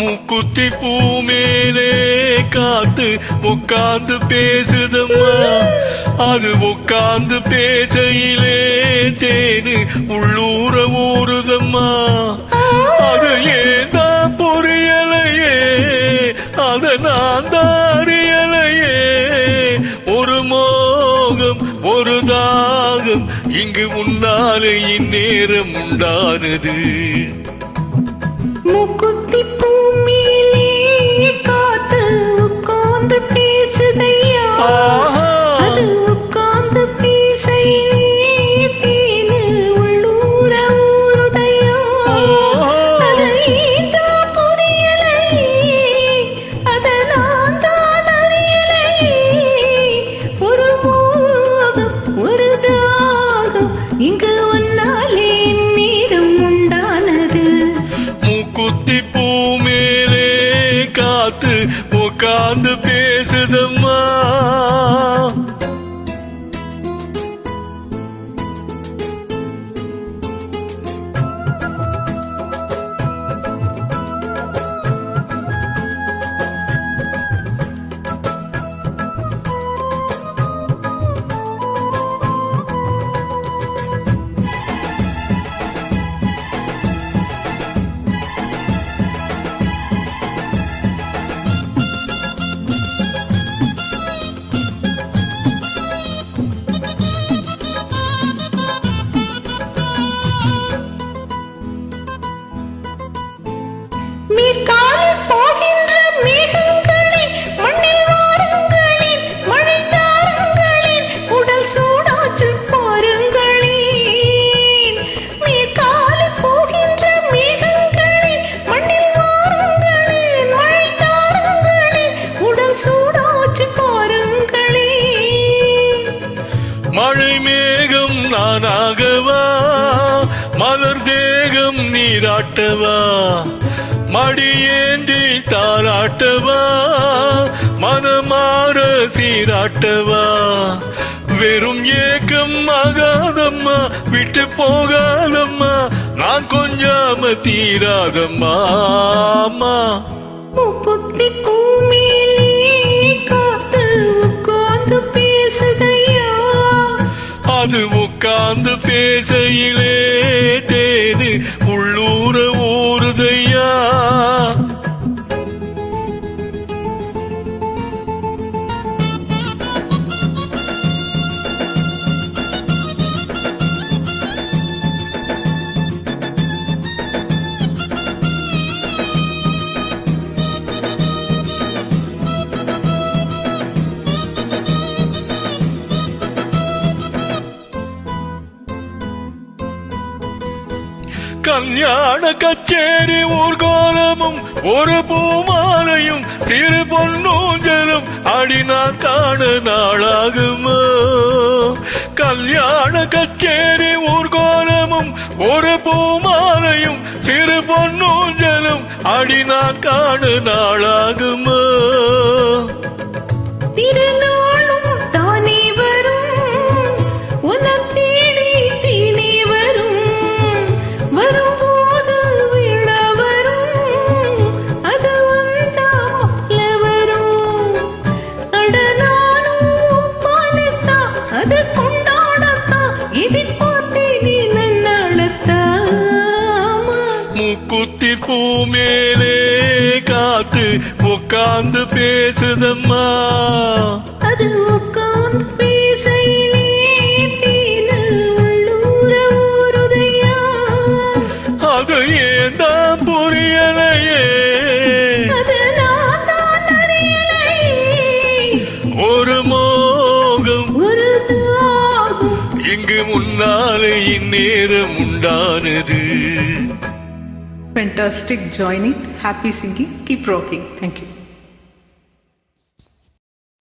மூக்குத்தி பூ மேலே காத்து உட்கார்ந்து பேசுதம்மா. அது உட்கார்ந்து பேசையிலே தேனு உள்ளூர ஊறுதம்மா. அது ஏதான் புரியலையே, அத நான் தாரியலையே. ஒரு மோகம் ஒரு தாகம் இங்கு முன்னாலே இந்நேரம் உண்டானது. மூக்குத்தி பூ மேலே காத்து உட்கார்ந்து பேசுதையா. அது உட்கார்ந்து பேசையிலே தேனு உள்ளூர ஊறுதையா. அது ஏதான் புரியலையே, அத நான் தான் அறியலையே. ஒரு மோகம் ஒரு தாகம் இங்கு ஒன்னாலே நேரம் உண்டானது. மூக்குத்தி பூ மேலே காத்து உட்கார்ந்து பேசுதம்மா. மேற்காலில் போகின்ற மேகங்களின் மண்ணில் வாருங்களின் மழைத்தாருங்களின் உடல் சூடாச்சு பாருங்களேன். மேற்காலில் போகின்ற மேகங்களின் மண்ணில் வாருங்களின் மழைத்தாருங்களின் உடல் சூடாச்சு பாருங்களேன். மழை மேகம் நானாகவா, மலர் தேகம் நீராட்டவா. மடியேந்தி தாராட்டவா, மனமாற சீராட்டவா. வெறும் ஏக்கம் ஆகாதம்மா, விட்டு போகாதம்மா. நான் கொஞ்சாம தீராதம்மா. மூக்குத்தி பூ மேலே காத்து உட்கார்ந்து பேசுதையா. அது உட்கார்ந்து பேசையிலே தேனு உள்ளூர ஊறுதையா. கல்யாண கச்சேரி ஊர்கோலமும் ஒரு பூமாலையும் சிறு பொன்னூஞ்சலும் அடினா காண நாளாகுமோ. கல்யாண கச்சேரி ஊர்கோலமும் ஒரு பூமாலையும் சிறு பொன்னூஞ்சலும் அடினா காண நாளாகுமோ. திருநாளும் தானே வரும், உன்னைத் தேடி தேனே வரும். வரும்போது விழா வரும், அது வந்தா மாலை வரும். அட நானும் பாலத்தா, அது கொண்டாடத்தா, எதிர்பார்த்தேனே நன்னாளத்தாமா. மூக்குத்தி பூ மேலே காத்து உட்கார்ந்து பேசுதம்மா. அது உட்கார்ந்து பேசையிலே தேனு உள்ளூர ஊறுதையா. அது ஏதான் புரியலையே, அது நான் தான் அறியலையே. ஒரு மோகம் ஒரு தாகம் இங்கு முன்னாலே இந்நேரம் உண்டானது. Fantastic joining, happy singing, keep rocking. Thank you.